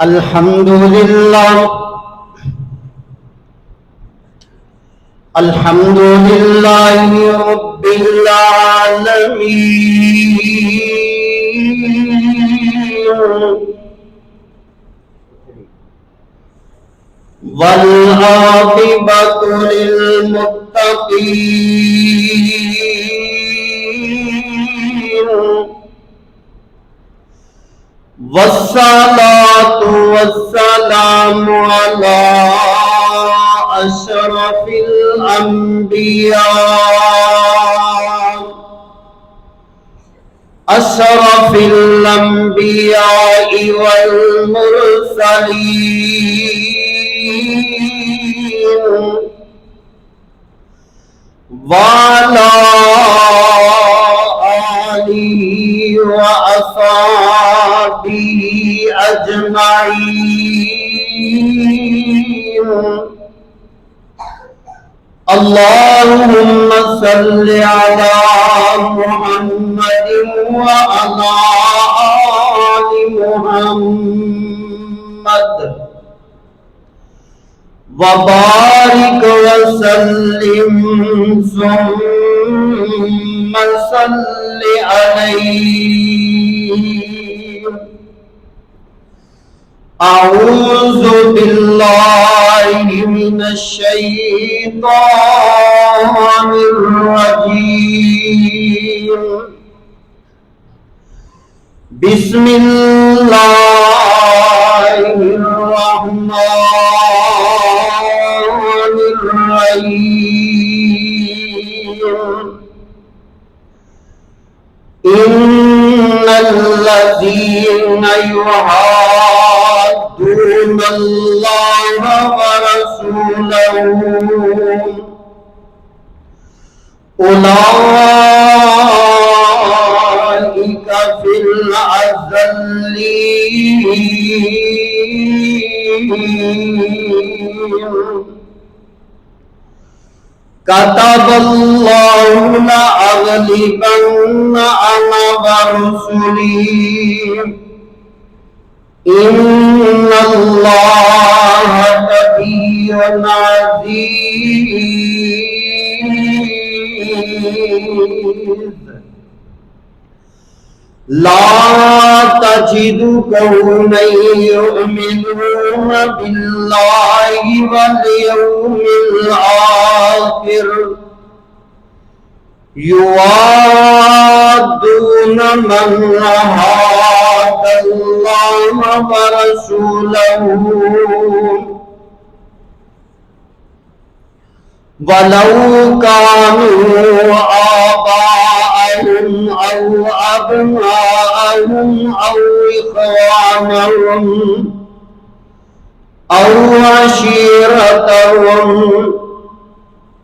الحمدللہ الحمدللہ رب العالمین والعاقبۃ للمتقین والصلاة والسلام على أشرف الأنبياء والمرسلين وعلى آله وأصحابه أجمعين اللهم صل على محمد وعلى آل محمد وبارك وسلم ثم صل عليه أعوذ بالله من الشيطان الرجيم بسم الله الرحمن الرحيم إن الذين يحادون الله ورسوله أولئك في الأذلين كتب الله لأغلبن أنا ورسلي إن الله قوي عزيز لا تجد قوما يؤمنون بالله واليوم الآخر يوادون من حاد الله ورسوله ولو كانوا آباءهم أو أبناءهم أو إخوانهم أو عشيرتهم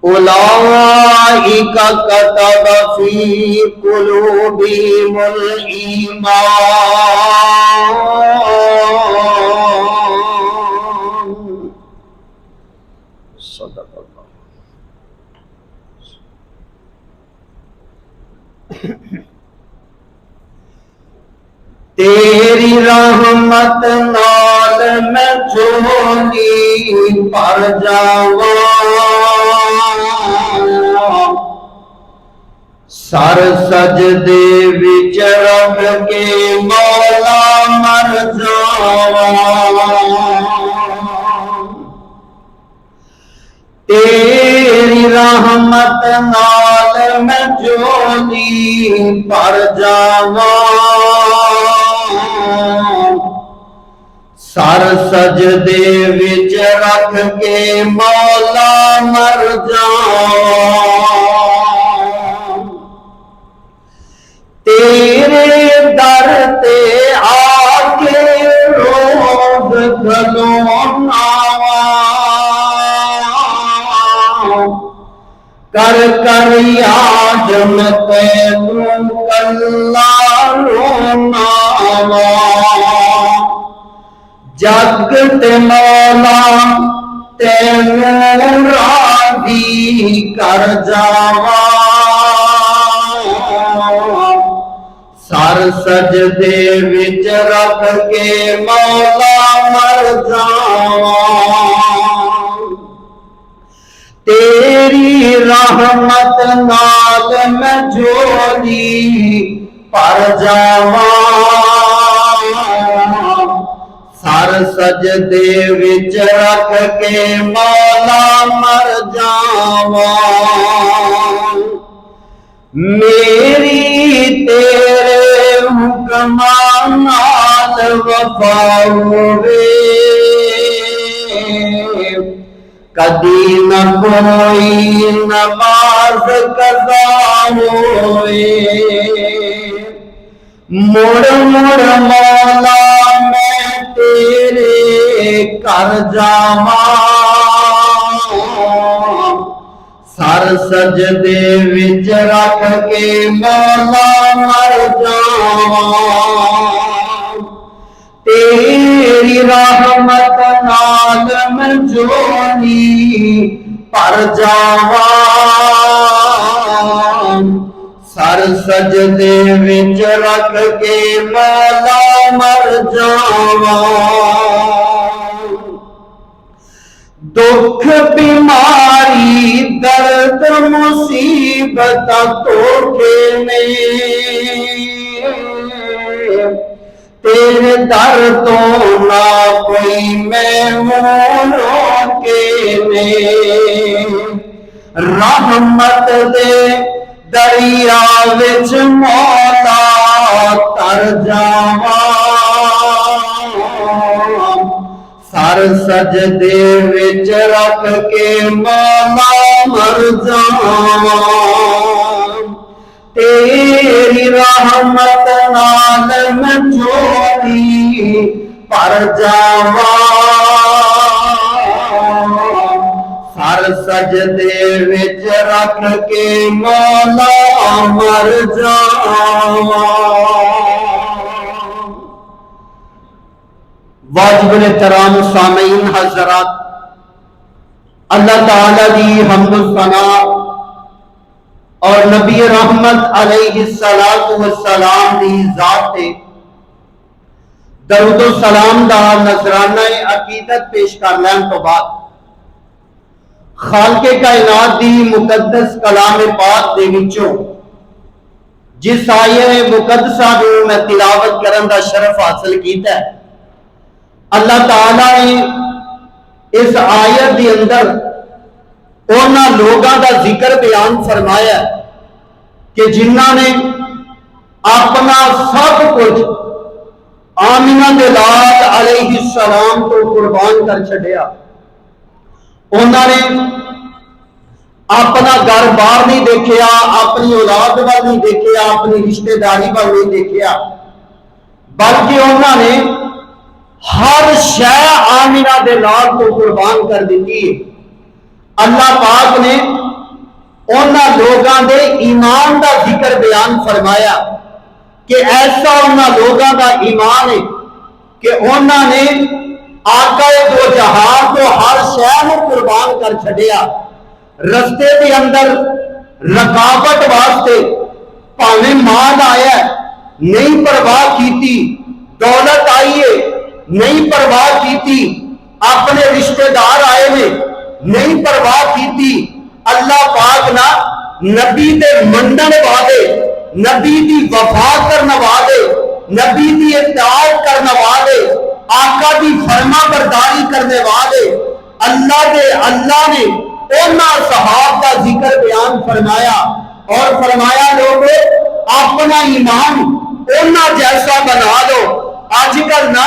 أولئك كتب في قلوبهم الإيمان صدق الله. تیری رحمت نال میں جھولی پر جاواں سر سجدے وچ رب کے مولا مر جاواں تیری رحمت نال میں جھولی پر جاواں سر سجدے وچ رکھ کے مولا مر جاواں تیرے در تے آ کے روز کھلونا کر کر یاد میں تینوں کلا رونا جگ تے مولا تینوں راضی کر جاواں سر سجدے وچ رکھ کے مولا مر جاواں تیری رحمت نال میں جھولی پر جاواں سر سجدے وچ رکھ کے مولا مر جاواں میری تیرے حکماں نال وفا ہووے کدی نہ کوئی نماز قضا ہوئے مڑ مڑ مولا میں تیرے کر جاواں سر سجدے وچ رکھ کے مولا مر جاواں تیری رحمت نال میں جھولی پر جاواں سر سجدے وچ رکھ کے مولا مر جاواں دکھ بیماری درد مصیبت دھوکے میں تیرے در تو نہ کوئی میں روکے میں رحمت دے دریا وچ مولا تر جاواں سر سجدے وچ رکھ کے مولا مر جاواں تیری رحمت نال میں جھولی پر جاواں سر سجدے وچ رکھ کے مولا مر جاواں واجب الاحترام سامعین حضرات اللہ تعالی دی حمد و ثنا اور نبی رحمت علیہ السلام دی ذات تے درود و سلام دا نذرانہ عقیدت پیش کر لین تو بعد خالق کائنات دی مقدس کلام پاک دے وچوں جس آیت مقدسہ نو میں تلاوت کرن دا شرف حاصل کیتا ہے اللہ تعالیٰ نے اس آیت کے اندر انہاں لوگاں دا ذکر بیان فرمایا کہ جنہاں نے اپنا سب کچھ آمنہ دے لال علیہ السلام تو قربان کر چھڈیا انہاں نے اپنا گھر بار نہیں دیکھیا اپنی اولاد وال نہیں دیکھیا اپنی رشتہ داری وال نہیں دیکھیا بلکہ انہاں نے ہر شے آمنہ دے لال تو قربان کر دیتی ہے اللہ پاک نے انہاں لوگاں دے ایمان دا ذکر بیان فرمایا کہ ایسا انہاں لوگاں دا ایمان ہے کہ انہاں نے آقا دو جہان تو ہر شے نو قربان کر چھڈیا رستے دے اندر رکاوٹ واسطے پاویں مال آیا نہیں پرواہ کیتی دولت آئی ہے نہیں پرواہ کیتی اپنے رشتہ دار آئے نے نہیں پرواہ کیتی اللہ پاک نہ نبی دے منڈن وعدے نبی دی وفا کرنا وعدے نبی دی اطاعت کرنا وعدے آقا دی فرما برداری کرنے وعدے اللہ نے انہاں صحاب کا ذکر بیان فرمایا اور فرمایا لوگوں اپنا ایمان انہاں جیسا بنا لو آج کل نہ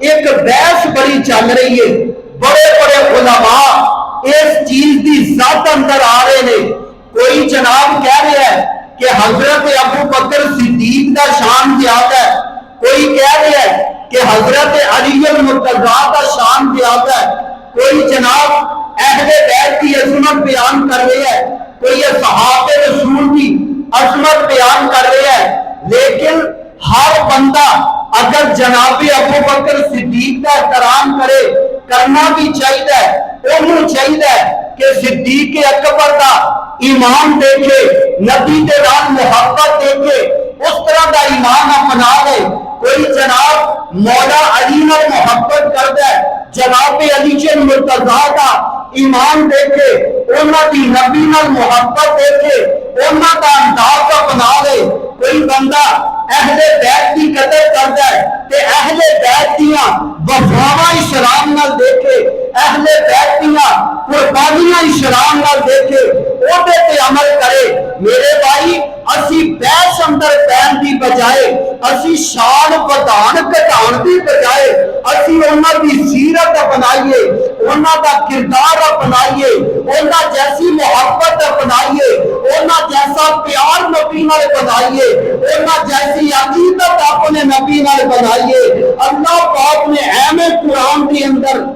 ایک بحث بڑی چل رہی ہے بڑے بڑے علماء اس چیز کی ذات اندر آ رہے ہیں کوئی جناب کہہ رہا ہے کہ حضرت ابو بکر صدیق کا شان زیادہ ہے کوئی کہہ رہا ہے کہ حضرت علی المرتضیٰ کا شان زیادہ ہے کوئی جناب اہل بیت کی عظمت بیان کر رہے ہیں کوئی صحابہ رسول کی عظمت بیان کر رہے ہیں لیکن ہر بندہ اگر جناب ابو بکر صدیق کا احترام کرے کرنا بھی چاہیے انہوں چاہیے کہ صدیق اکبر کا ایمان دیکھے نبی دے نال محبت دیکھے اس طرح کا ایمان اپنا لے۔ کوئی جناب مولا علی نال محبت کرتا ہے، جناب علی شن مرتضیٰ کا ایمان دیکھے، انہوں کی نبی نال محبت دیکھے، انہوں کا انداز اپنا لے۔ کوئی بندہ اہل بیت کی قدر کرتا ہے تے اہل بیت دیاں وفاواں احترام نال دیکھے، اہل بیت دیاں قربانیاں احترام نال دیکھے، اوتے تے عمل کرے۔ میرے بھائی اسی بحث اندر پہن دی بجائے، اسی شان ودان گھٹان دی بجائے، اسی انہاں دی سیرت اپنائیے، انہاں دا کردار اپنائیے، انہاں جیسی محبت اپنائیے، انہاں جیسا پیار نبی نال بنائیے، انہاں جیسی عقیدت اپنے نبی نال بنائیے۔ اللہ پاک نے اہم قرآن کے اندر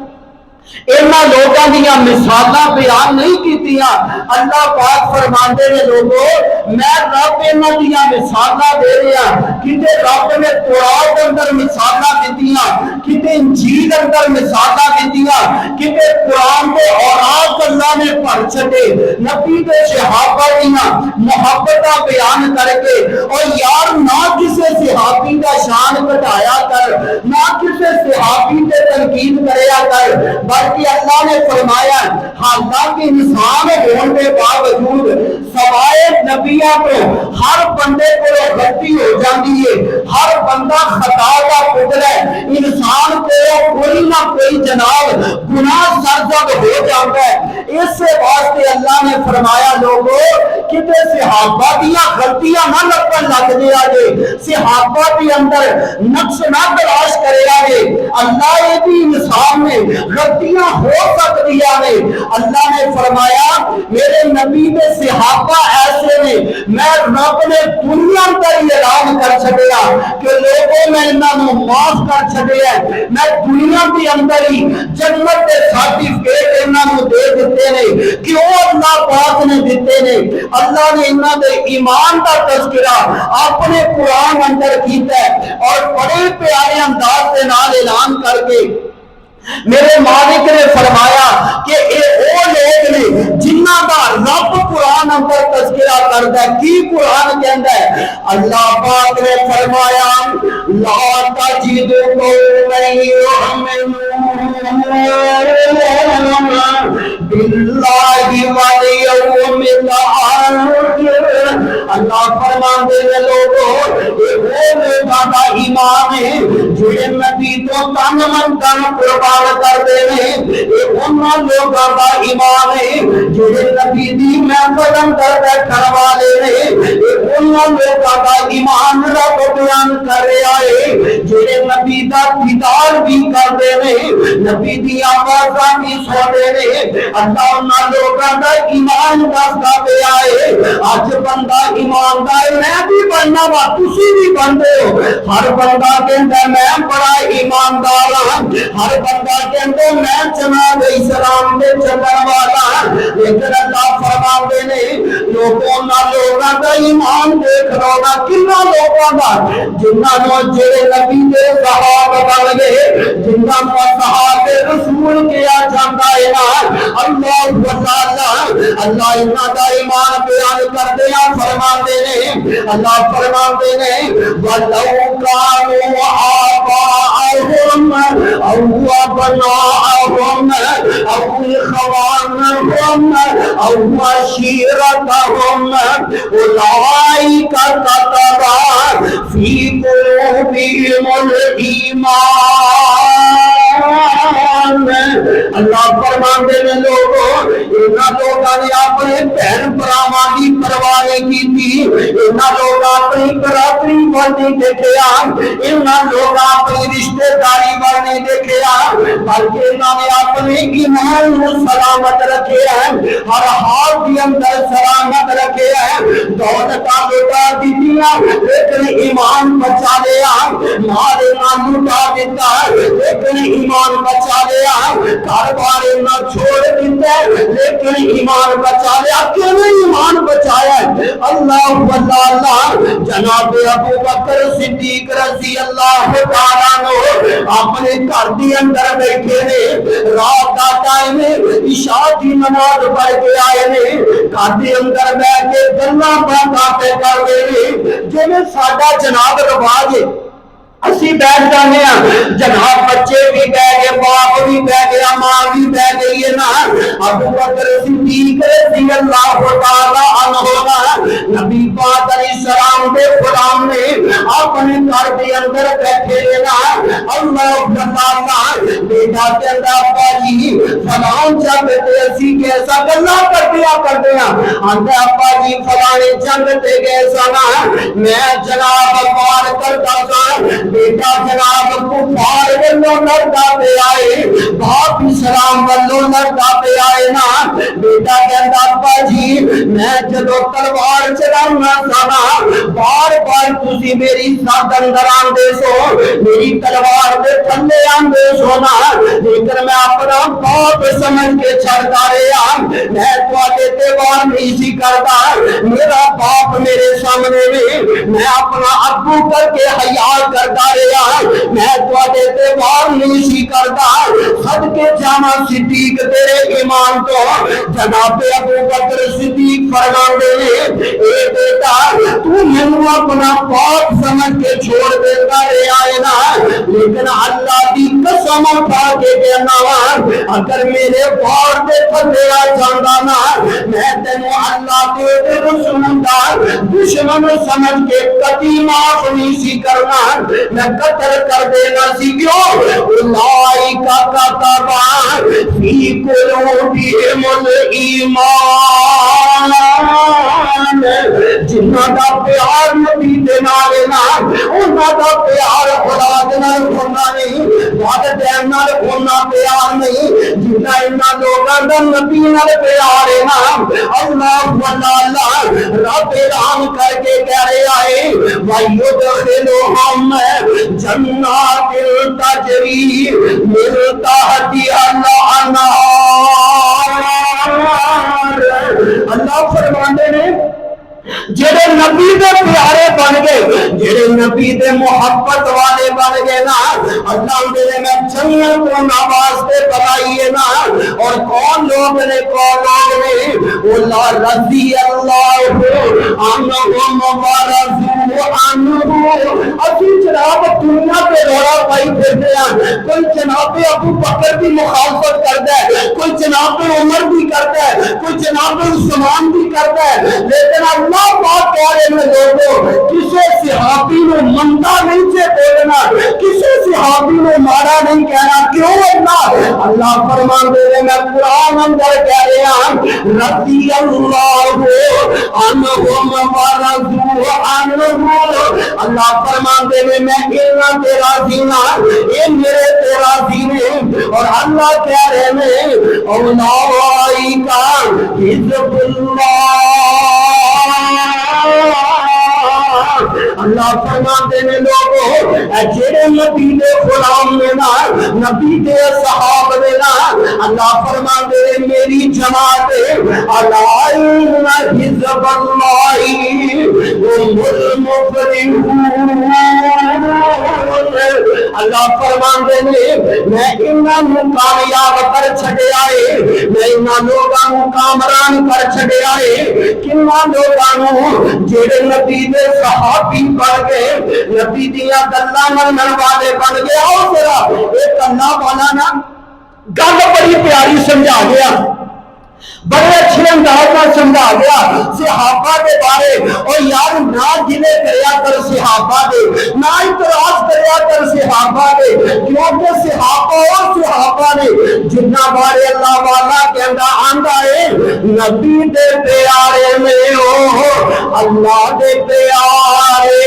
انہاں لوگاں دیاں مثالاں بیان نہیں کیتیاں۔ اللہ پاک فرماندے نے لوگوں میں رب انہاں دیاں مثالاں دے رہا، کتے رب نے تورات اندر مثالاں دتیاں، کتے انجیل اندر مثالاں دتیاں، کتے قرآن دے اوراق اللہ نے پڑھ چھڈے، نبی دے صحابہ دیاں محبتاں بیان کر کے۔ اور یار نہ کسے صحابی دا شان گھٹایا کر، نہ کسے صحابی تے تنقید کریا کر، بلکہ اللہ نے فرمایا حالانکہ انسان ہونے کے باوجود سوائے نبیوں کو ہر بندے کو غلطی ہو جاتی ہے، ہر بندہ خطا کا پتر ہے، انسان کو کوئی نہ کوئی جناب گناہ سرزد ہو جاتا ہے۔ اس سے واسطے اللہ نے فرمایا لوگوں کتے صحابہ دیا غلطیاں نہ لپن لگ دیا جے، صحابہ کے اندر نقص نہ تلاش کرے آگے۔ اللہ یہ بھی انسان میں غلطیاں ہو سکتی ہیں۔ اللہ نے فرمایا میرے نبی میں صحابہ ایسے نے، میں رب نے دنیا پر اعلان کر چھڈیا کہ لوگوں میں انہاں معاف کر چھڈیا، میں دنیا کے اندر ہی جنت کے سرٹیفکیٹ انہاں دے دیتے نے۔ کیوں اللہ پاک نے دیتے نے؟ اللہ نے انہاں دے ایمان کا تذکرہ اپنے قرآن اندر کیتا ہے اور بڑے پیارے انداز کے نال اعلان کر کے میرے مالک نے فرمایا کہ اے او لوگ نے جنہ کا رب قرآن اندر تذکرہ کرتا ہے۔ کی قرآن کہندا ہے؟ اللہ پاک نے فرمایا لا تجد قوما یؤمنون باللہ والیوم الآخر۔ اللہ فرماندے نے لوگوں اے او لوگاں دا ایمان ہے جڑے نبی تو تن من تن قربان کر دے رہے، اے انہاں لوگاں دا ایمان ہے جڑے نبی دی محفل اندر بیٹھن والے نے، اے انہاں لوگاں دا ایمان رب بیان کر رہا ہے جڑے نبی دا دیدار بھی کر دے رہے، نبی دی آوازاں بھی سن دے رہے۔ اللہ انہاں لوگاں دا ایمان دسدا پیا ہے۔ اج بندہ ایماندار میں بھی بننا وا، تسی بھی بندے ہو۔ ہر بندہ کہندا میں بڑا ایماندار ہاں، ہر بندہ کہندا میں جناب اسلام دے چلن والا، لیکن اللہ فرماندے نے لوگوں دا ایمان دیکھ لو نا کنا لوگوں دا جنہاں نو جڑے نبی دے صحابہ بن گئے، جنہاں نو صحابہ رسول کیا جاندا ہے نا۔ اللہ اللہ انہاں دا ایمان بیان کردے ہیں، فرماندے نے اللہ فرماندے نے وَلَوْ كَانُوا آبَاءَهُمْ أَوْ أَبْنَاءَهُمْ أَوْ إِخْوَانَهُمْ أَوْ عَشِيرَتَهُمْ أُولَئِكَ كَتَبَ فِي قُلُوبِهِمُ الْإِيمَانَ۔ اللہ فرماندے نے لوگوں انہاں لوگاں نے اپنے بہن بھراواں دی پرواہ نہیں کیتی، انہاں لوگ اپنی برادری ول نہیں دیکھیا، انہاں لوگ اپنی رشتہ داری ول نہیں دیکھیا، بلکہ انہاں نے اپنے ایمان کو سلامت رکھے ہیں، ہر حال کے اندر سلامت رکھے ہیں۔ دولت لوٹا دیتیاں لیکن ایمان بچا لیا، مال نہ لوٹا دیتا لیکن ایمان بچا لیا، گھر بار نہ چھوڑ دیتا لیکن ایمان بچا لیا۔ کیوں ایمان بچایا؟ اللہ اللہ جناب ابو بکر صدیق رضی اللہ تعالیٰ عنہ اپنے گھر دی اندر بیٹھے نے، رات دا ٹائم عشاء دی نماز پڑھ کے آئے نے، گھر دے اندر بیٹھ کے گلاں باتاں پہ کر رہے نے، جویں ساڈا جناب رواج ہے اسی بیٹھ جانے ہیں، جناب بچے بھی بہ گئے، باپ بھی بہ گیا، ماں بھی بہ گئی ہے نا۔ ابو بکر صدیق رضی اللہ تعالیٰ عنہ نبی پاک علیہ السلام کے غلام نے اپنے گھر کے اندر بیٹھے نا، اللہ بیٹا کہندا ابا جی فلان جنگ تے اسی کیسا گلا کرتے ہیں، آندا ابا جی فلانے جنگ تے گئے سنا، میں جناب وار کرتا سا، بیٹا جناب کفار والوں لڑدا پہ آئے، باپ اسلام والوں لڑدا پہ آئے نا۔ بیٹا کہندا ابا جی میں جدو تلوار چلانا سنا، بار بار تسی میری ساتھ اندر آندے سو، میری تلوار دے تھلے آندے سو نا، لیکن میں اپنا باپ سمجھ کے چھڑتا رہا، میں تواڈے تے وار نہیں سی کردا، میرا باپ میرے سامنے میں اپنا ابو کر کے حیا کرتا رہا، میں تواڈے تے وار نہیں سی کردا۔ صدقے جاواں صدیق تیرے ایمان تو، جناب ابو بکر صدیق فرماندے نے اے بیٹا تو مینوں اپنا باپ سمجھ کے چھوڑ دیتا رہا ہے نا، لیکن اللہ دی قسم کھا کے کہنا وا اگر میرے وار دے تھلے آ جاندا نا، میں تینوں اللہ دے رسول دا دشمن سمجھ کے کبھی معاف نہیں سی کرنا، میں قتل کر دینا سی۔ کیوں؟ اولئک کتب فی قلوبہم الایمان، جنہاں دا پیار نبی دے نال نا، انہاں دا پیار اولاد نال ہونا نہیں، والدین نال ہونا پیار نہیں، جنہاں انہاں لوگاں دا نبی نال پیار ہے نا۔ اللہ رب اعلان کر کے کہہ رہا ہے وَيُدْخِلُهُمْ جَنَّاتٍ تَجْرِي مِن تَحْتِهَا الْأَنْهَارُ۔ اللہ فرماندے نے جڑے نبی دے پیارے بن گئے، جڑے نبی دے محبت والے بن گئے نا، اللہ دے میں جنت کو نوازتے بنائیے نا۔ اور کون لوگ نے اللہ رضی اللہ عنہم ورضوا عنہ۔ ابھی جناب دنیا پہ دورہ پائی پھرتے ہیں، کوئی جناب ابو بکر کی مخالفت کرتا ہے، کوئی جناب عمر بھی کرتا ہے، کوئی جناب عثمان بھی کرتا ہے، لیکن اللہ پاک کہہ رہے ہیں لوگوں کسے صحابی نے مندا نہیں سے بولنا، کسے صحابی نے مارا نہیں کہنا۔ کیوں اللہ فرمان دے رہے میں قرآن اندر کہہ رہے ہیں رضی اللہ عنہم ورضوا عنہ۔ اللہ فرمان دے رہے میں انہاں تے راضی ہاں، اے میرے تے راضی نے۔ اور اللہ کہہ رہے ہیں اولئک حزب اللہ۔ اللہ فرماتے ہیں لوگوں جڑے نبی دے غلام نے نا، نبی دے صحابہ نے نا، اللہ فرماتے ہیں میری جماعت الا ان حزب اللہ هم المفلحون۔ اللہ فرماتے ہیں میں انہاں کامیاب کر چھڈیا ہے، میں انہاں لوگاں نوں کامران کر چھڈیا ہے۔ کنہاں لوگاں نوں جڑے نبی دے صحابی بن گئے، نبی دیاں گلاں منن والے بن گئے۔ اور ذرا ایک اللہ والا نا گل بڑی پیاری سمجھا گیا، بڑے اچھے انداز میں سمجھا گیا صحابہ کے بارے۔ اور یار نہ گلے کریا کر صحابہ دے، نہ اعتراض کریا کر صحابہ دے، کیونکہ صحابہ اور صحابہ نے جنہ بارے اللہ والا کہندا آندا ہے نبی دے پیارے میں ہو اللہ دے پیارے،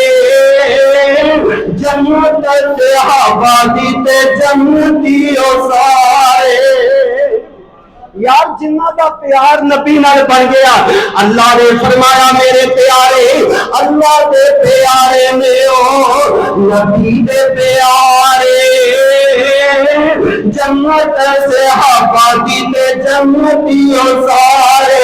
جنت صحابہ دی تے جنتی او سارے۔ یار جنہ دا پیار نبی نال بن گیا، اللہ نے فرمایا میرے پیارے اللہ دے پیارے میں ہو نبی دے پیارے، جنت سے آبادی تے جنتیوں سارے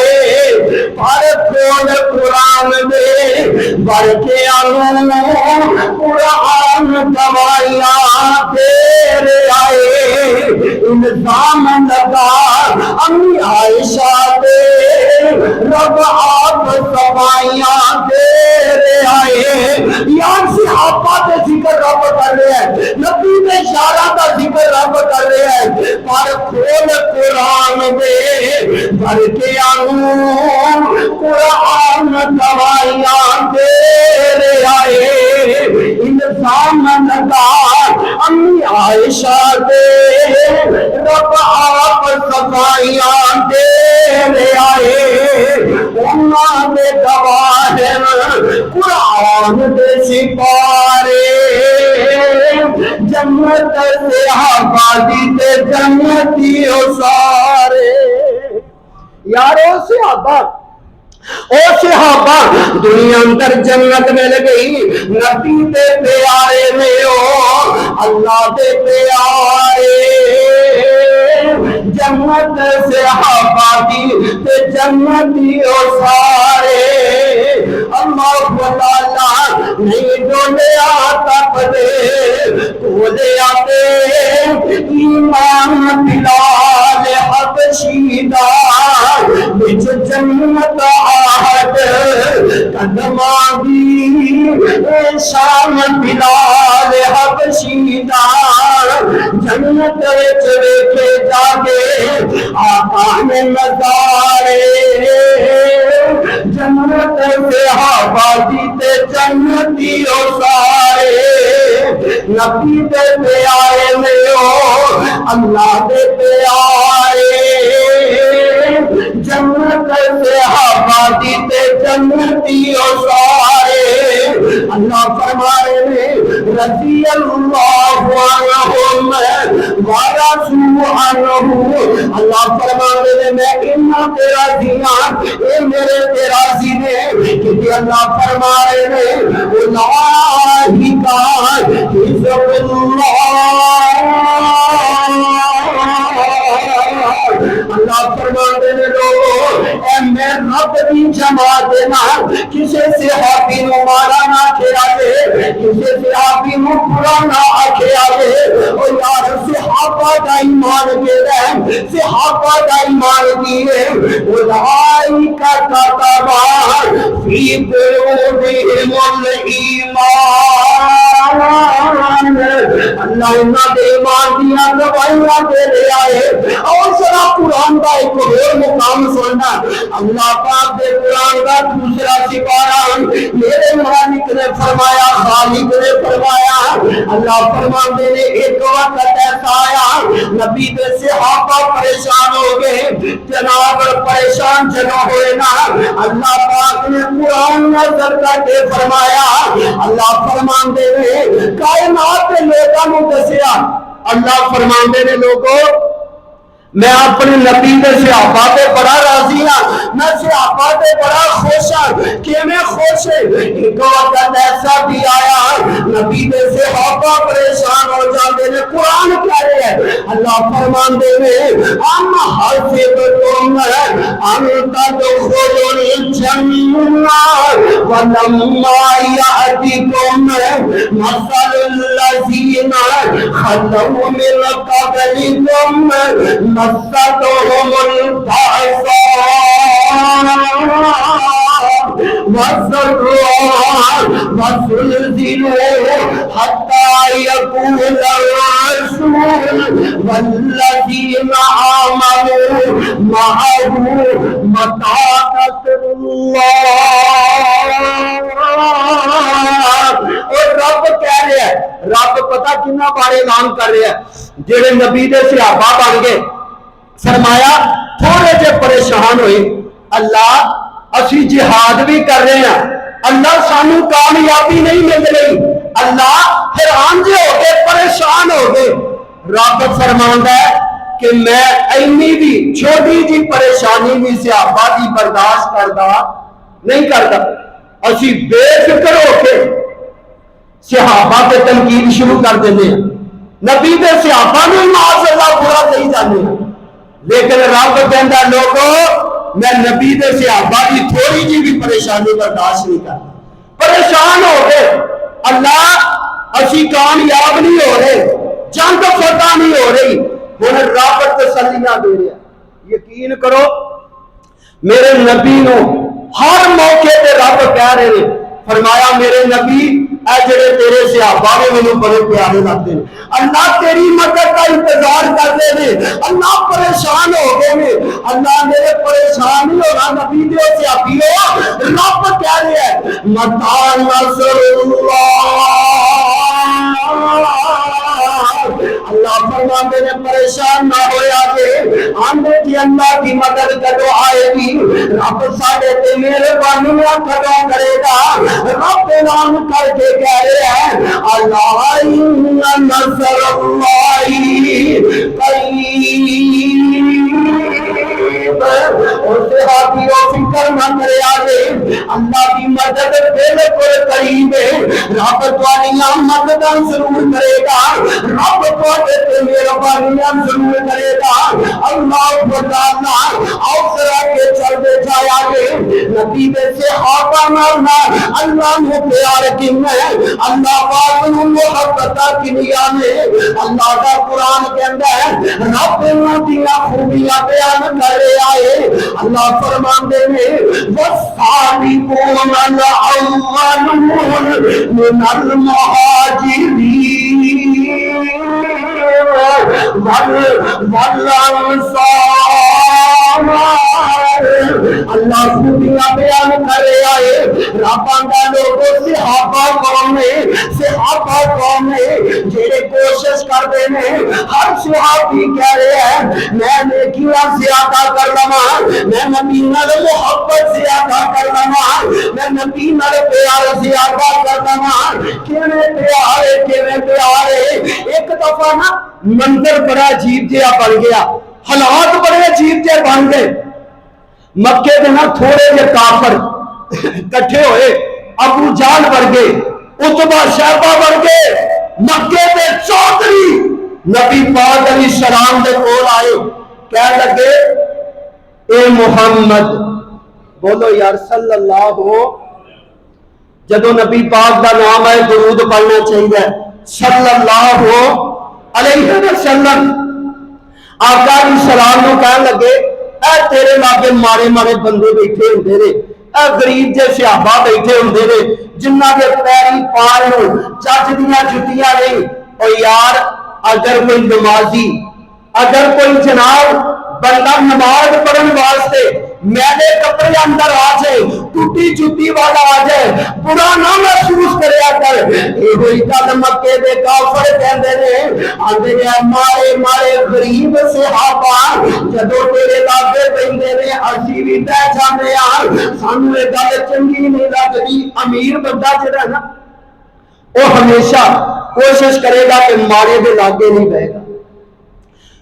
پر کھول قرآن دے بڑھ کے آنوں قرآن دوائیاں تیرے آئے الزام لگا امی عائشہ دے رب آپ سوائیاں تیرے آئے یار صحابہ دے ذکر رب کر رہے ہیں نبی دے اشارہ دا ذکر رب کر رہے ہیں پر کھول قرآن دے بھر کے آنوں قرآن دوائیاں تیرے آئے الزام لگا امی عائشہ دے رب آپ صفائیاں تیرے آئے انہاں دے گواہ قرآن دے سپارے جنت سے آبادی تے جنتیوں سارے یارو صحابہ او صحابہ دنیا اندر جنت مل گئی نبی دے پیارے میں او اللہ دے پیارے جنت سے آبادی تے جنتیوں سارے اللہ تعالیٰ نہیں ڈولے آتا پدے ڈولے آتے ایمان بلال حبشی دا بچ جنت آہد قدماں دی شام بلال حبشی دا جنت وچ ویکھے جا کے آقا نے نظارے جنت سے آبادی تے جنتیوں سارے نبی دے پیارے میں او اللہ دے پیارے جنت سے آبادی تے جنتیوں سارے اللہ فرمائے رضی اللہ عنہم ورضوا عنہ اللہ فرمائے میں انہاں تے راضی ہاں اے میرے تے راضی نے کہ اللہ فرمائے الہی کا حزب اللہ فرماتے ہیں لوگوں اے میں رب دی جماعت نہ کسے صحابی نو مارا نہ کھیا دے کسے صحابی نو برا نہ آکھیا دے او یار صحابہ دا ایمان دے رہے صحابہ دا ایمان دیے اولئک کتب فی قلوبہم الایمان اللہ انہاں دے ایمان دیاں گواہیاں دے لے آئے اور سرا قرآن کا ایک اور مقام سننا اللہ پاک دے قرآن کا دوسرا سپارہ میرے مالک نے فرمایا خالق نے فرمایا اللہ فرماندے نے ایک وقت ایسا آیا نبی دے صحابہ پریشان ہو گئے جناب پریشان جگہ ہوئے نا اللہ پاک نے قرآن نظر کر کے فرمایا اللہ فرماندے نے کائنات کے لوگوں کو دسیا اللہ فرماندے نے لوگوں میں اپنے نبی دے صحابہ تے بڑا راضی ہاں میں صحابہ تے بڑا خوش ہاں کہ میں خوش ہے ایک وقت ایسا بھی آیا نبی دے صحابہ پریشان ہو جاندے نے قرآن کہہ رہے ہیں اللہ فرماندے نے ام حسبتم ان تدخلوا الجنہ ولما یأتکم مثل الذین خلوا من قبلکم مستهم البأساء والضراء وزلزلوا حتى يقول الرسول والذين آمنوا معه متى نصر الله اور رب کہہ رہے ہیں رب پتہ کتنا بار اعلان کر رہے ہیں جڑے نبی دے صحابہ بن گئے فرمایا تھوڑے سے پریشان ہوئے اللہ اسی جہاد بھی کر رہے ہیں اللہ سانو کامیابی نہیں مل رہی اللہ حیران جے ہو گئے پریشان ہو گئے رب فرماندا ہے کہ میں اینی بھی چھوٹی جی پریشانی بھی صحابہ دی برداشت کردا نہیں کردا اسی بے فکر ہو کے صحابہ پہ تنقید شروع کر دیتے ہیں نبی دے صحابہ نے معاذ اللہ برا کہی جانے ہیں، لیکن رب کہندا لوگو میں نبی دے صحابہ کی تھوڑی جی بھی پریشانی برداشت نہیں کرتا۔ پریشان ہو گئے، اللہ اسی کامیاب نہیں ہو رہے، جنگ فتح نہیں ہو رہی، ہن رب تسلیاں دے رہا۔ یقین کرو میرے نبی نو ہر موقع پہ رب کہہ رہے ہیں، فرمایا میرے نبی اے جڑے تیرے صحابہ نے مینوں بڑے پیارے لگتے ہیں، اللہ تیری مدد کا انتظار کرتے ہیں، اللہ پریشان ہو گئے ہیں، اللہ میرے پریشان نہیں ہونا نبی دے صحابیوں، رب کہہ رہے ہیں متى نصر اللہ، اللہ فرماتے ہیں پریشان نہ ہویا کہ آندے کی اللہ کی مدد کدو آئے گی، رب ساڑے تے میرے بانیاں کدو کرے گا، رب اعلان کر کے کہہ رہے ہیں اللہ ان نصر اللہ قریب، اور صحابیوں فکر نہ کرے آگے، اللہ کی مدد بالکل قریب ہے، رب تواڈیاں مدداں ضرور کرے گا، رب تواڈے تے مہربانیاں ضرور کرے گا۔ اللہ بتانا اور ذرا کے چلتے جایا گے نبی دے صحابہ نال اللہ نے پیار کینا ہے، اللہ پاک نو محبت کینیا نے، اللہ دا قرآن کہندا ہے رب انہاں دیاں خوبیاں بیان کر رہا ہے، اللہ فرماندے نے والسابقون الاولون من المہاجرین اللہ خوبیاں بیان کر رہا ہے، رباں دا لوگوں صحابہ قوم نے جڑے کوشش کرتے ہیں، ہر صحابی کہہ رہے ہیں میں نیکیاں زیادہ کر لواں، میں نبی نال محبت زیادہ کر لواں، میں نبی نال پیار زیادہ کر لواں، کیویں پیارے ایک دفعہ نا منظر بڑا عجیب جہا بن گیا، حالات بڑے عجیب جہے بن گئے، مکے دے نا تھوڑے جے کافر کٹھے ہوئے، ابو جہل ورگے، عتبہ شیبہ ورگے مکے دے چودھری نبی پاک علیہ السلام دے کول آئے، کہہ لگے اے محمد، بولو یار صلی اللہ ہو، جدو نبی پاک دا نام ہے درود پڑھنا چاہیے صلی اللہ علیہ وسلم، آقا علیہ السلام نو کہن لگے اے تیرے لاگے مارے مارے بندے بیٹھے ہوندے نے، اے غریب جے صحابہ بیٹھے ہوندے نے جنہاں دے پیری پار نو چج دیاں جُتیاں نہیں، او یار اگر کوئی نمازی، اگر کوئی جناب بندہ نماز پڑھن واسطے میلے کپڑے اندر آ جائے، ٹوٹی جُتی والا آ جائے، برا نہ محسوس کریا کر، یہ ہوئی گل مکے دے کافر کہندے نے، آندے نے مارے مارے غریب صحابہ جدو تیرے لاگے پیندے نے اسی بھی تے جاندے ہاں، سانوں یہ گل چنگی نہیں لگدی، امیر بندہ جڑا نا وہ ہمیشہ کوشش کرے گا کہ مارے دے لاگے نہیں بہے گا،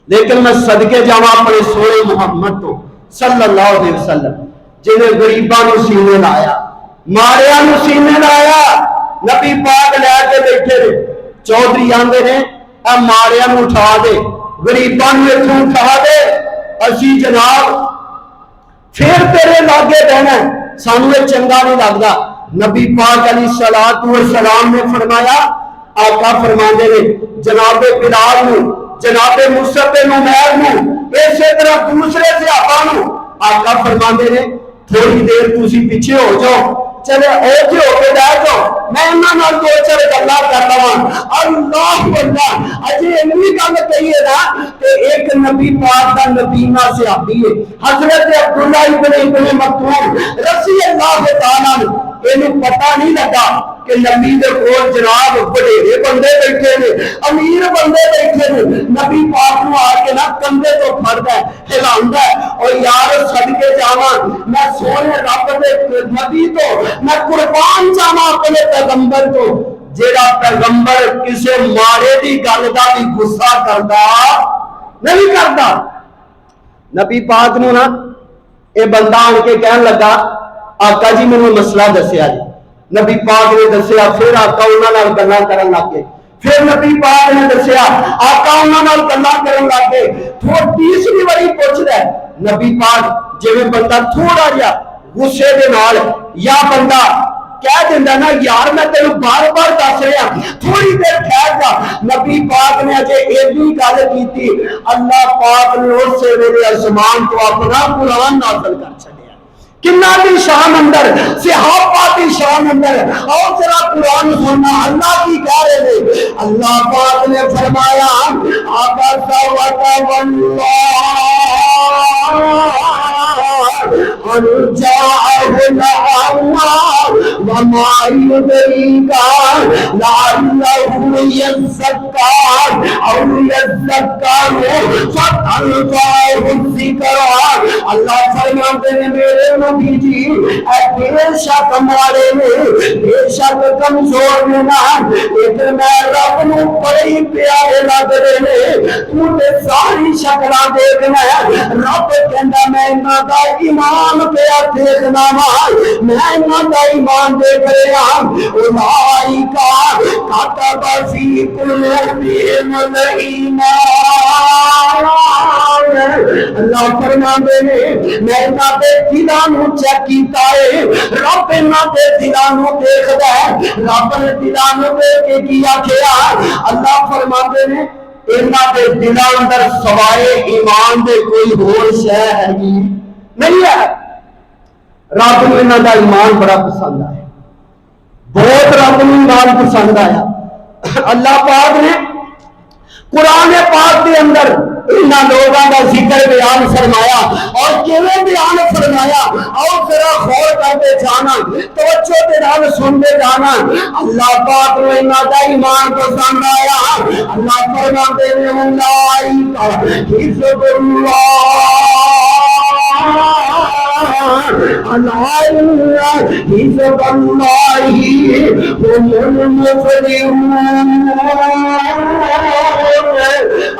لیکن میں صدقے جاواں اپنے سونے محمد تو صلی اللہ علیہ وسلم جنہیں غریباں نو سینے لایا، ماریاں نو سینے لایا، نبی پاک لے کے بیٹھے رہے، چودھری آندے نے اے ماریاں نو اٹھا دے، غریباں نو اتھوں اٹھا دے، اسی جناب پھر تیرے لاگے بہنا، سانوں یہ چنگا نہیں لگدا۔ نبی پاک علیہ السلام نے فرمایا، آقا فرماندے نے جناب بلال نو، جناب مصعب بن عمیر نو، اسی طرح دوسرے صحابہ نو آقا فرماندے نے تھوڑی دیر تسی پیچھے ہو جاؤ، چلے او جے ہو کے بیٹھ جاؤ، میں انہاں نال دو چار گلاں کر لواں۔ اللہ اللہ اجے انہی گل کہی ہے نا کہ ایک نبی پاک دا نبینا صحابی ہے حضرت عبداللہ ابن مکتوم رضی اللہ تعالیٰ عنہ، اینوں پتہ نہیں لگا کہ نبی دے کول جناب بڑے بندے بیٹھے نے، امیر بندے بیٹھے نے، نبی پاک نو آ کے نا کندھے تو پھڑدا ہے، ہلاندا ہے، اور یار صدقے جاواں میں سونے رب دے نبی تو میں قربان جاواں اپنے پیغمبر تو، جیڑا پیغمبر کسے مارے دی گل دا بھی غصہ کردا نہیں کردا۔ نبی پاک نو نا اے بندہ آن کے کہن لگا آقا جی مینوں مسئلہ دسیا جی، نبی پاک نے دسیا، پھر آقا انہاں نال گلاں کرن لگ گئے، پھر نبی پاک نے دسیا آقا انہاں نال گلاں کرن لگ گئے. پھر تیسری باری پوچھدا ہے نبی پاک جویں بندہ تھوڑا جہا غصے دے نال یا بندہ کہہ دینا نا یار میں تینوں بار بار دس رہا تھوڑی دیر ٹھہر جا. نبی پاک نے اجے ایڈی گل کی اللہ پاک نے اس ویلے آسمان تو اپنا قرآن نازل کر چھڈیا. کنا دی شان اندر صحابہ دی شان اندر اور ذرا قرآن سننا اللہ کی کہہ رہے ہیں. اللہ پاک نے فرمایا عبس وتولى ان جاءه الأعمى وما يدريك لعله يزكى او يذكر فتنفعه الذكرى. اللہ فرماتے ہیں میرے نبی جی بے شک ہمارے میں بے شک کمزور میں نہ لیکن میں رب نو بڑے ہی پیارے لگ رہے ہیں. تو نے ساری شکلاں دیکھنا ہے. رب کہندا میں انہاں دا ایمان پہ دیکھنا وا میں انہاں دا ایمان دیکھ رہا ہوں. اولئک کتب فی قلوبہم الایمان. اللہ فرماندے نے میں انہاں دے دلاں نو چیک کیتا ہے. رب انہاں دے دلاں نو دیکھدا ہے. رب نے دلاں نو دیکھ کے کی آکھیا اللہ فرماندے نے انہاں دے دلاں اندر سوائے ایمان دے کوئی ہور شے ہے نہیں ہے. رب نو انہاں دا ایمان بڑا پسند آیا بہت رب نو ایمان پسند آیا. اللہ پاک نے قرآن پاک کے اندر انہاں لوگوں کا ذکر بیان فرمایا اور کیویں بیان فرمایا اور ذرا غور کرتے جانا توجہ کے نال سنتے جانا. اللہ پاک نے انہاں دا ایمان پسند آیا. اللہ فرماتے ہیں اولئک حزب اللہ حزب اللہ هم المفلحون.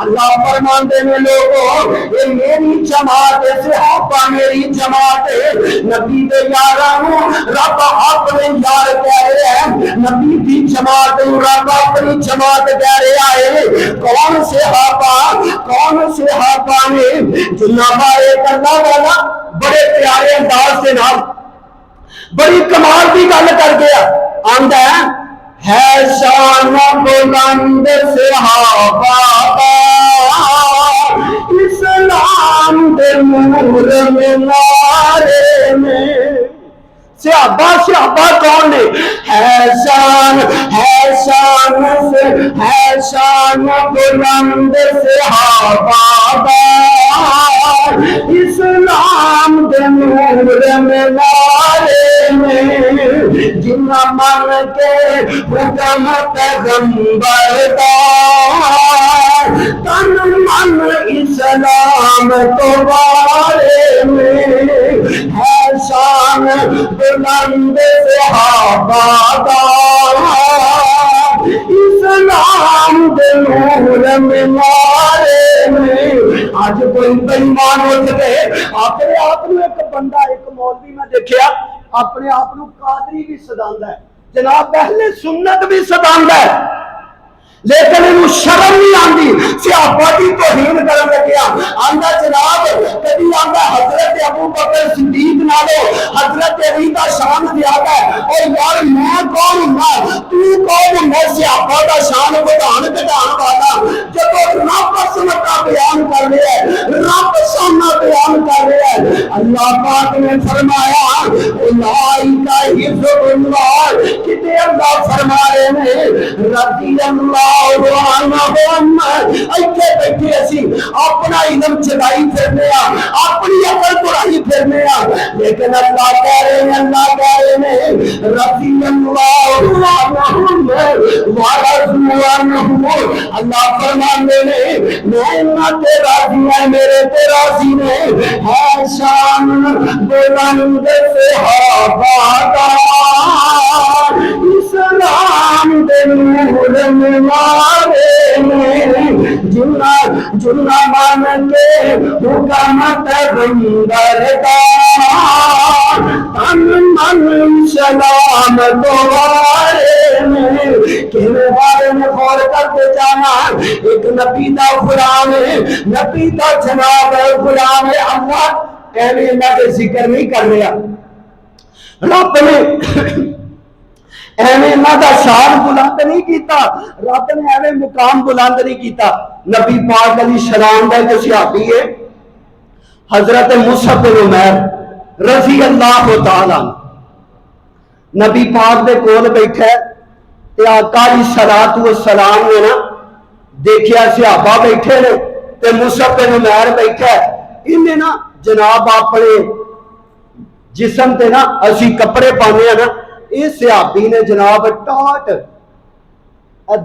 اللہ فرماتے ہیں لوگوں یہ میری جماعت ہے صحابہ میری جماعت ہے. نبی دے یاراں رب اپنے یار کہہ رہے ہیں. نبی دی جماعت رب اپنی جماعت کہہ رہا ہے. کون صحابہ نے جنہاں بارے اللہ والا بڑے پیارے انداز سے نال بڑی کمال کی گل کر گیا. آندا ہے شان بلند صحابہ اسلام دے نور میں نارے میں. صحابہ کون نے ہے شان بلند صحابہ اسلام دے نور میں نارے میں جنہ من کے حکم پیغمبر دا تن من اسلام تو بارے میں ہے شان بلند صحابہ دا اسلام دے نور میں نارے میں. آج کوئی بےمان اٹھ گئے اپنے آپ کو ایک بندہ ایک مولوی میں دیکھا اپنے آپ کو قادری بھی سداندا ہے جناب اہل سنت بھی سداندا ہے لیکن انہوں شرم نہیں آندی. صحابہ کی توہین کرن لگیا آندا جناب کبھی آندا حضرت ابو بکر صدیق نالو حضرت علی دا شان زیادہ ہے. اور یار میں کون ہوں تو کون ہوں صحابہ دا شان بڑھان گھٹان والا جب رب عظمت کا بیان کر رہا ہے رب شان بیان کر رہا ہے. اللہ پاک نے فرمایا اولئک حزب اللہ کتے اللہ فرما رہے ہیں رضی اللہ ایتھے بیٹھے اسی اپنا علم چلائی پھرنے اپنی عقل بڑھائی پھرنے لیکن اللہ کہہ رہے ہیں رضی اللہ اللہ فرماندے نے میں انہاں تے راضی ہیں میرے تے راضی نے. ہے شان بلند صحابہ دا اسلام دے نور میں نارے میں جنہ مان کے حکم پیغمبر دا تن من سلام دوارے کہ بارے میں غور کرتے جانا. ایک نبی دا غلام ہے, نبی دا جناب غلام ہے. اللہ ایویں اللہ کے ذکر نہیں کر رہا, رب نے ایویں اللہ دا شان بلند نہیں کیتا, رب نے ایویں مقام بلند نہیں کیتا. نبی پاک علیہ السلام دا جو صحابی ہے حضرت مصعب بن عمیر رضی اللہ تعالی عنہ, نبی پاک دے کول بیٹھا ہے تے آقا علیہ الصلوۃ والسلام نے نا دیکھیا صحابہ بیٹھے نے تے مصعب بن عمیر بیٹھا ہے. انہیں نا جناب اپنے جسم تے نا اسی کپڑے پانے ہیں نا, اس صحابی نے جناب ٹاٹ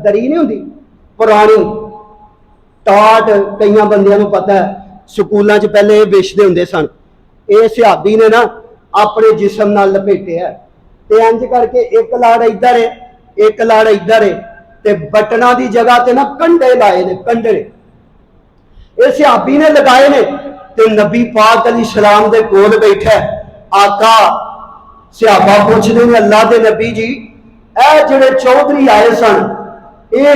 دری نہیں ہوندی پرانی ٹاٹ, کئی بندیاں نوں پتہ ہے سکولاں چ پہلے یہ بیچتے ہوندے سن, یہ صحابی نے نا اپنے جسم نال لپیٹے ہے تے انج کر کے ایک لاڑ ادھر ہے ایک لاڑ ادھر ہے تے بٹنا دی جگہ تے نا کنڈے لائے نے, کنڈے یہ صحابی نے لگائے نے. تے نبی پاک علیہ السلام دے کول بیٹھا ہے. آقا صحابہ پوچھتے ہیں اللہ دے نبی جی اے جڑے چودھری آئے سن اے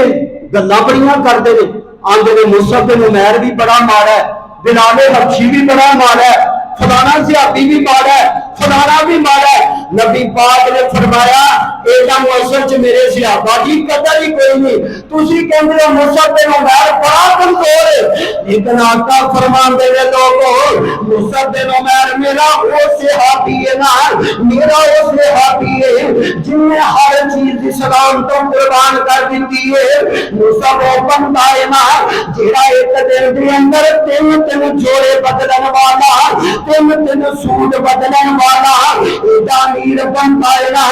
گلاں بڑیاں کرتے ہیں, آندے نے مصعب بن عمیر بھی بڑا ماڑا ہے, بلال حبشی بھی بڑا ماڑا ہے, فلانا صحابی بھی ماڑا ہے, فلانا بھی ماڑا ہے. نبی پاک نے فرمایا ایڈا اصل چ میرے صحابہ کی قدر ہی کوئی نہیں, تسی کہندے ہو مصعب بن عمیر بڑا کمزور ہے, لیکن آقا فرماندے نے لوگوں مصعب بن عمیر میرا وہ صحابی ہے نا, میرا وہ صحابی ہے جن نے ہر چیز اسلام تو قربان کر دیتی ہے. مصعب وہ بندہ ہے نا جڑا ایک دن دے اندر تین جوڑے بدلن والا, تین سوٹ بدلن والا ایڈا امیر بندہ ہے نا.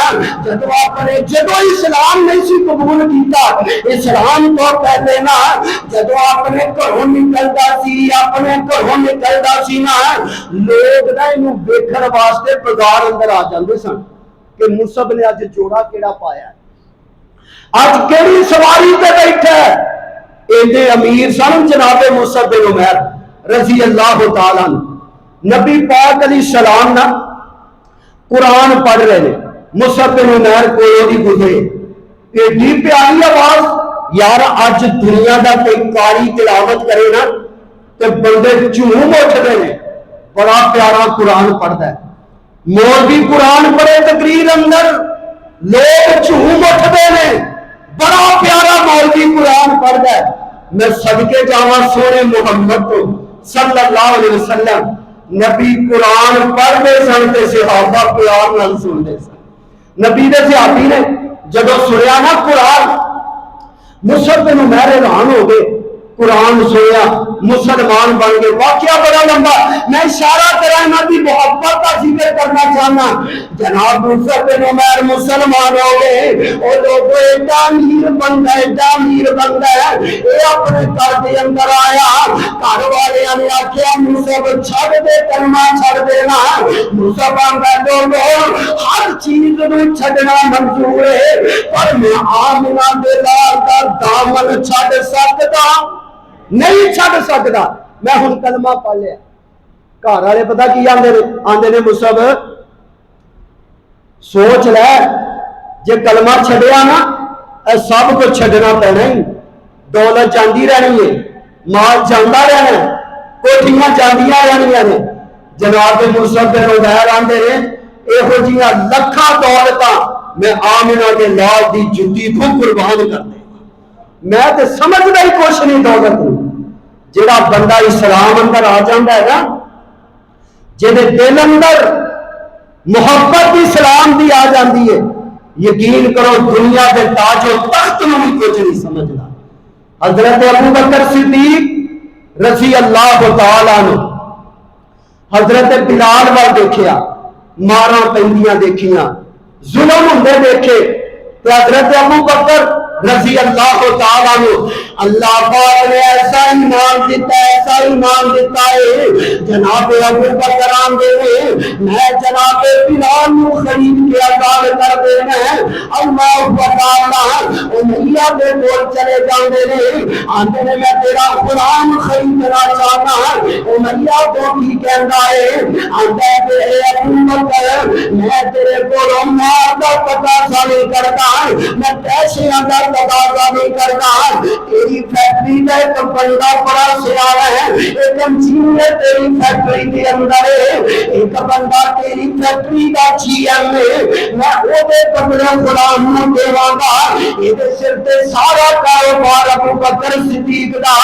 جدو اسلام نہیں سی قبول کیتا, اسلام تو پہلے نا جدو اپنے گھروں نکلدا سی, اپنے گھروں نکلدا سی نا لوگ نا اینو ویکھن واسطے بازار اندر آ جاندے سن کہ مصعب نے اج جوڑا کیڑا پایا ہے, اج کیڑی سواری تے بیٹھا ہے. اینے امیر سن جناب مصعب بن عمیر رضی اللہ تعالی عنہ. نبی پاک علیہ السلام نا قرآن پڑھ رہے ہیں, مصعب بن عمیر کوئی دی گزرے, ایڈی پیاری آواز. یار اج دنیا دا کوئی قاری تلاوت کرے نا تے بندے جھوم اٹھدے نے, بڑا پیارا قرآن پڑھدا ہے. مولوی قرآن پڑھے تقریر اندر لوگ جھوم اٹھدے نے, بڑا پیارا مولوی قرآن پڑھدا ہے. میں صدقے جاواں سونے محمد کو صلی اللہ علیہ وسلم, نبی قرآن پڑھتے سن تے صحابہ پیار نال سنتے سن. نبی دے صحابی نے جدو سنیا نا قرآن, مصعب بن عمیر حیران ہو گئے, قرآن سنیا مسلمان بن گئے. واقعہ بڑا لمبا, میں اشارہ کرا انہاں دی محبت کا ذکر کرنا چاہنا. جناب مصعب بن عمیر مسلمان ہو گئے, اور لوگ ایڈا امیر بندہ ایڈا امیر بندہ ہے, اے اپنے گھر دے اندر آیا, گھر والے نے آخیا مصعب چھڑ دے, کلمہ چھڑ دینا. مصعب آندا لوگوں ہر چیز نوں چھڈنا منظور ہے, پر میں آمنہ دے لال دا دامن چھڈ سکدا نہیں, چھڈ سکدا. میں ہن کلمہ پڑھ لیا. گھر والے پتہ کی آندے نے مصعب سوچ لے جے کلمہ چھڈیا نا اے سب کچھ چھڈنا پینا ہی, دولت جاندی رہنی ہے, مال جاندا رہنا ہے, کوٹھیاں جاندیاں رہنیاں نے. جناب مصعب بن عمیر آندے نے ایہو جیاں لکھاں دولتاں میں آمنہ دے لال دی جُتی کو قربان کر دے. میں تے سمجھدا ہی کچھ نہیں دولت نہیں. جڑا بندہ اسلام اندر آ جاندا ہے نا, جہدے دل اندر محبت اسلام دی آ جاندی ہے, یقین کرو دنیا دے تاج و تخت نوں بھی کچھ نہیں سمجھدا. حضرت ابو بکر صدیق رضی اللہ تعالی عنہ حضرت بلال وال دیکھیا, ماراں پیندیاں دیکھیاں, ظلم ہوندے دیکھے, تے حضرت ابو بکر رضی اللہ تعالیٰ عنہ، اللہ پاک نے ایسا ایمان دیتا ہے جناب ابو بکر آندے میں جناب بلال نو خرید کے آزاد کر دینا ہے۔ اللہ تعالیٰ امیہ دے کول چلے جاندے نے، آندے نے میں تیرا قرآن خریدنا چاہتا ہوں۔ امیہ تو کی کہندا ہے، آندا ہے اے ابو بکر میں تیرے کولوں مال دا تقاضا نہیں کرتا، میں پیسیاں دا تقاضا نہیں کرتا، تیری فیکٹری دا ایک بندہ بڑا سیاح ہے، ایک انجینئر ہے تیری فیکٹری کے اندر ہے، ایک بندہ تیری فیکٹری دا جی ایم ہے، میں او دے بدلے غلام نوں دیواں گا، ایدے سر تے سارا کاروبار ابو بکر صدیق دا۔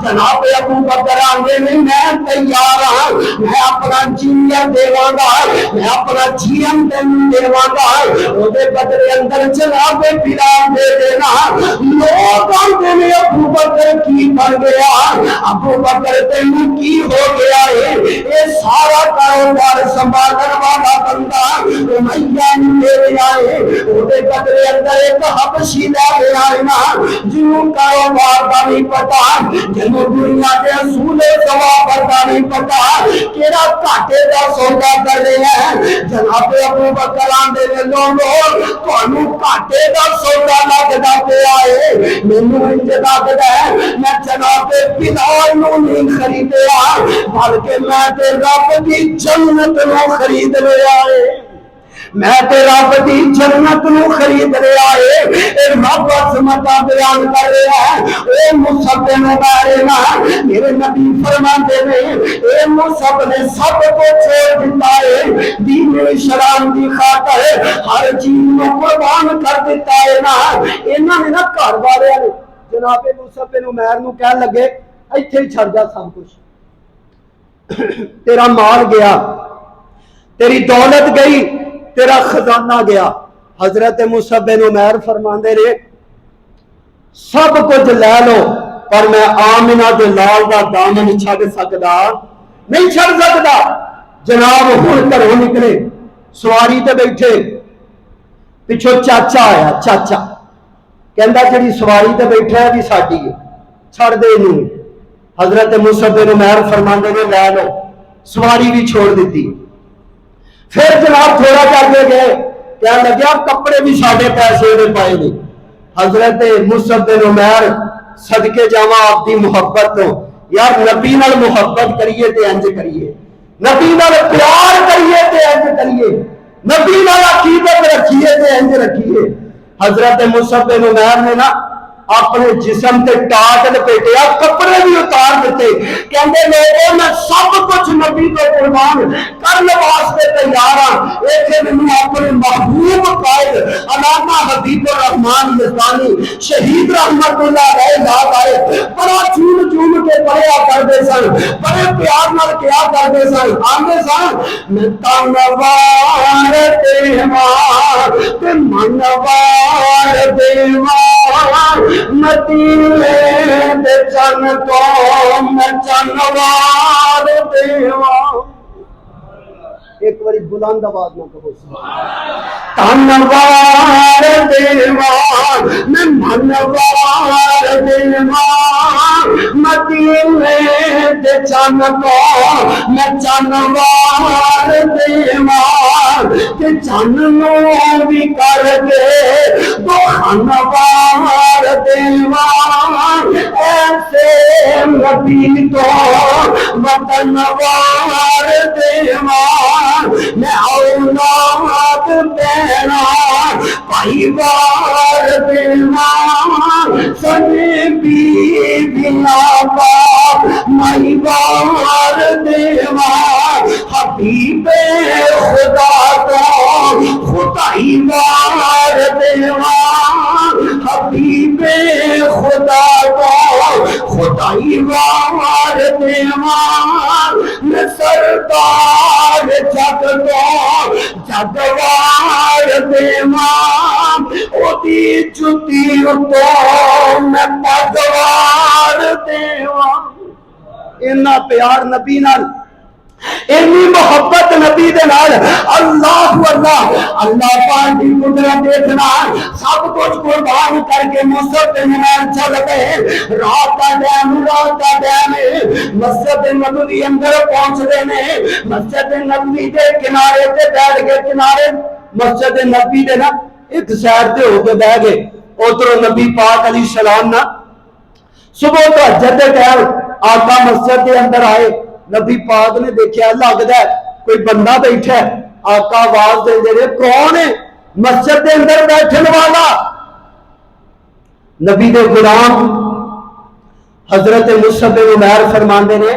جناب ابو بکر آندے نے میں تیار ہاں، میں اپنا انجینئر دیواں گا، میں اپنا جی ایم دیواں گا، او دے بدلے اندر جناب بلال دے دینا۔ لوگ آندے نے ابو بکر کی بن گیا، ابو بکر تینوں کی ہو گیا ہے، اے سارا کاروبار سنبھالنے والا بندہ امیہ نے لے آئے، او دے بدلے اندر ایک حبشی لے آئے نا، جنہوں کاروبار کا نہیں پتا، جنہوں دنیا کے اصول ثواب کا نہیں پتا، کیڑا کاٹے دا سودا کر رہے ہیں۔ جناب ابو بکر آندے نے لوگوں تانوں کاٹے دا سودا لگدا پیا ہے، مینوں انج لگدا ہے میں جناب بلال نوں نہیں خریدیا بلکہ میں تے رب دی جنت نوں خرید لیا ہے، میں تے رب دی جنت نوں خرید لیا ہے۔ اے رب عظمت بیان کر رہا ہے، اے مصعب بن عمیر نا میرے نبی فرماندے نے اے مصعب نے سب کو چھوڑ دیتا ہے، دین اسلام دی خاطر ہر چیز نوں قربان کر دیتا ہے نا۔ انہاں نے نا گھر والے نے جناب مصعب بن عمیر نوں کہن لگے ایتھے ہی چھڑ جا سب کچھ، تیرا مال گیا، تیری دولت گئی، تیرا خزانہ گیا۔ حضرت مصعب بن عمیر فرماندے نے سب کچھ لے لو پر میں آمنہ دے لال دا دامن چھڑ سکدا نہیں، چھڑ سکدا۔ جناب ہن گھروں نکلے، سواری تے بیٹھے، پچھو چاچا آیا، چاچا کہندا جڑی سواری تے بیٹھا ہے بھی ساڈی ہے، چھڑ دے نوں۔ حضرت مصعب بن عمیر فرماندے نے لے لو، سواری بھی چھوڑ دیتی۔ پھر جناب تھوڑا کر کے گئے، کہنے لگا کپڑے بھی ساڈے پیسے دے پائے نہیں۔ حضرت مصعب بن عمیر صدقے جاواں آپ دی محبت تو یار نبی نال محبت کریے تے انج کریے، نبی نال پیار کریے تے انج کریے، نبی نال عقیدت رکھیے تے انج رکھیے۔ حضرت مصعب بن عمیر نے نا اپنے جسم تے ٹاٹ لپیٹیا، کپڑے بھی اتار دیتے، کہندے لوگوں میں سب کچھ نبی کو قربان کرنے واسطے تیار ہاں، ایتھے مینوں اپنے محبوب قائد علامہ حبیب الرحمان یزدانی شہید رحمت اللہ علیہ یاد آئے، بڑا چوم چوم کے پڑھیا کرتے سن، بڑے پیار نال کیا کرتے سن، آندے سن میں تنوار دیواں تے منوار دیواں مدینے دے چن تو میں چنوار دیواں۔ ایک باری بلند آواز نہ کہو تنوار دیواں میں منوار دیواں مدینے دے چن تو میں چنوار دیواں تے چن نوں بھی کر کے دو خنوار دیواں ایسے نبی تو وطن وار دیواں میں اولاد دینا بھائی وار دیواں سنے بی بنا باپ مائی وار دیواں حبیب خدا تو خدائی وار دیواں حبیب خدا کو خدائی وار دیواں میں سردار جگ تو جگوار دیواں او دی جتی تو میں پگوار دیواں۔ اینا پیار نبی نال، اینی محبت نبی دے نال اللہ اللہ پاک دی قدرت دیکھنا سب کچھ قربان کر کے مصحف دے نال چل گئے رات کا ٹائم مسجد نبوی اندر پہنچ نے مسجد نبوی دے کنارے تے بیٹھ کے کنارے مسجد نبی دے نا ایک سائڈ تے ہو کے بیٹھ گئے ادھر نبی پاک علیہ السلام نا صبح تہجد دے ٹائم آقا مسجد دے اندر آئے نبی پاک نے دیکھا لگدا ہے کوئی بندہ بیٹھا ہے آقا آواز دے دے کون ہے مسجد دے اندر بیٹھن والا نبی دے غلام حضرت مصعب بن عمیر فرماندے نے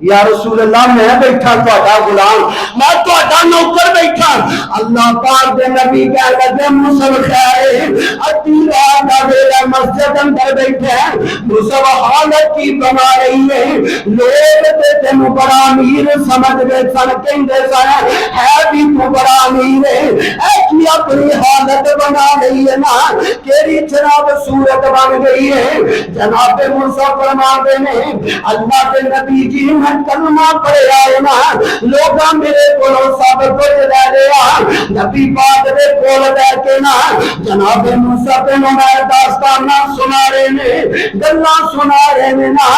یا رسول اللہ میں بیٹھا تہاڈا غلام میں تہاڈا نوکر بیٹھا اللہ پاک دے نبی کہہ لگے مصعب خیر ادھی رات دا ویلا مسجد اندر بیٹھا مصعب حالت کی بنا رہی ہے لوگ تے تینوں بڑا امیر سمجھ گئے سن کہندے سن ہے بھی تو بڑا امیر ہے اے کی اپنی حالت بنا رہی ہے نا کیڑی جناب صورت بن گئی ہے جناب مصعب فرماندے نے اللہ کے نبی جی کلمہ پڑھے آئے نا لوگاں میرے کولوں سب کچھ لے لیا نبی پاک دے کول بیٹھ کے نا جناب مصعب بن عمیر داستان سنا رہے نے گلاں سنا رہے نے نا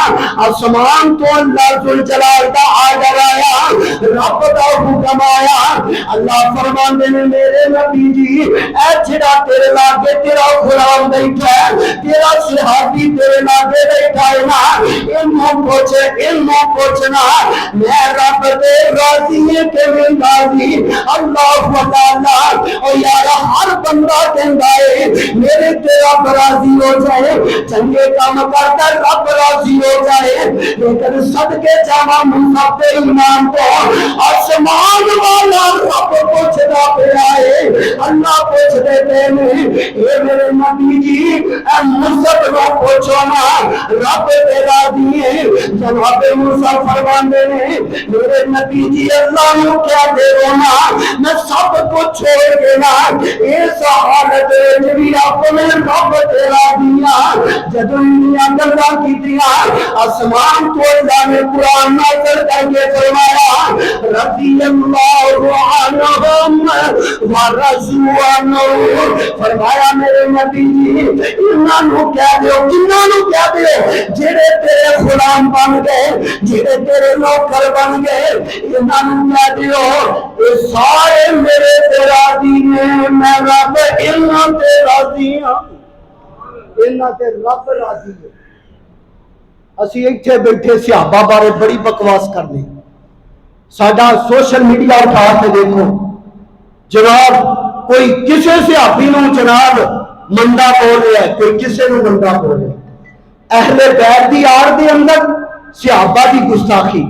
آسمان تو اللہ ذل جلال دا آرڈر آیا رب دا حکم آیا اللہ فرماندے نے میرے نبی جی اے جڑا تیرے لاگے تیرا غلام بیٹھا ہے تیرا صحابی تیرے لاگے بیٹھا ہے نا علموں پوچھ میں رب دے راضی ہے کہ میں راضی اللہ تعالی او یار ہر بندہ کہندا ہے میرے تے رب راضی ہو جائے چنگے کام کرتا رب راضی ہو جائے لیکن صدقے جاواں مصعب ایمان تو آسمان والا رب پوچھدا پیا ہے اللہ پوچھدے پے نے اے میرے نبی جی اے مصعب نو پوچھو نا رب تے راضی ہے جناب مصعب فرماندے نے میرے نبی جی اللہ نو کیا دے رونا میں سب کو چھوڑ کے نا اس حالت جی اپنے رب تیرا دیا جدوں دنیا گلاں کیتیاں آسمان تو اللہ نے قرآن نازل کر کے فرمایا رضی اللہ عنہم ورضوا عنہ فرمایا میرے نبی جی انہاں نو کہہ دیو کنہاں نو کہہ دیو جڑے تیرے غلام بن گئے جڑے تیرے نوکر بن گئے انہاں نو کہہ دیو اے سارے میرے تے راضی نے میں رب انہاں تے راضی ہاں انہاں تے رب راضی ہے اسی ایتھے بیٹھے صحابہ بارے بڑی بکواس کرنے ساڈا سوشل میڈیا اٹھا کے دیکھو جناب کوئی کسے صحابی نو جناب مندا بول رہا ہے کوئی کسے نو مندا بول رہا ہے اہل بیت دی آڑ دے اندر صحابہ دی گستاخی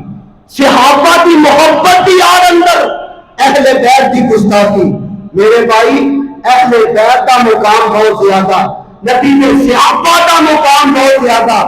صحابہ دی محبت دی آڑ اندر اہل بیت دی گستاخی میرے بھائی اہل بیت دا مقام بہت زیادہ نبی نے صحابہ دا مقام بہت زیادہ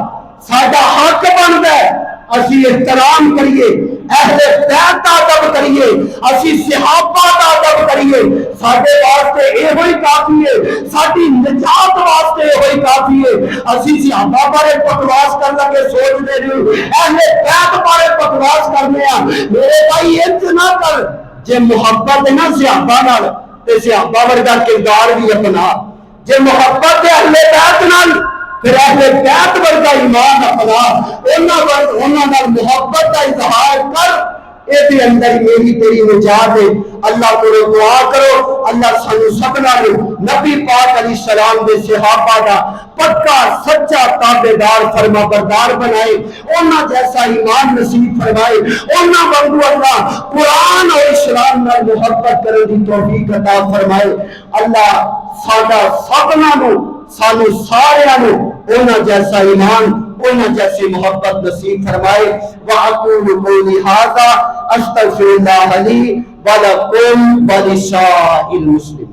ساڈا حق بندا ہے اسی احترام کریے اہل بیت دا ادب کریے اسی صحابہ دا ادب کریے ساڈے واسطے ایہو ہی کافی ہے ساڈی نجات واسطے ایہو ہی کافی ہے اسی صحابہ بارے بکواس کر لگے سوچ دے نہیں اہل بیت بارے بکواس کرنے ہاں میرے بھائی انج نہ کر جے محبت ہے نا صحابہ نال تے صحابہ ورگا کردار بھی اپنا جے محبت ہے اہل بیت نال پھر اہل بیت ورگا ایمان اپنا انہاں نال محبت کا اظہار کر اے دے اندر میری تیری نجات ہے اللہ کو دعا کرو اللہ سانو سبنا نو نبی پاک علیہ السلام دے صحابہ دا پکا سچا تابعدار فرما بردار بنائے انہاں جیسا ایمان نصیب فرمائے انہاں وانگو اللہ قرآن اور اسلام نال محبت کرنے دی توفیق عطا فرمائے اللہ ساڈا سبنا نو سانو سارے نو انہاں جیسا ایمان انہاں جیسی محبت نصیب فرمائے وَأَقُولُ قَوْلِي هَذَا أَسْتَغْفِرُ اللَّهَ لِي وَلَكُمْ وَلِسَائِرِ الْمُسْلِمِينَ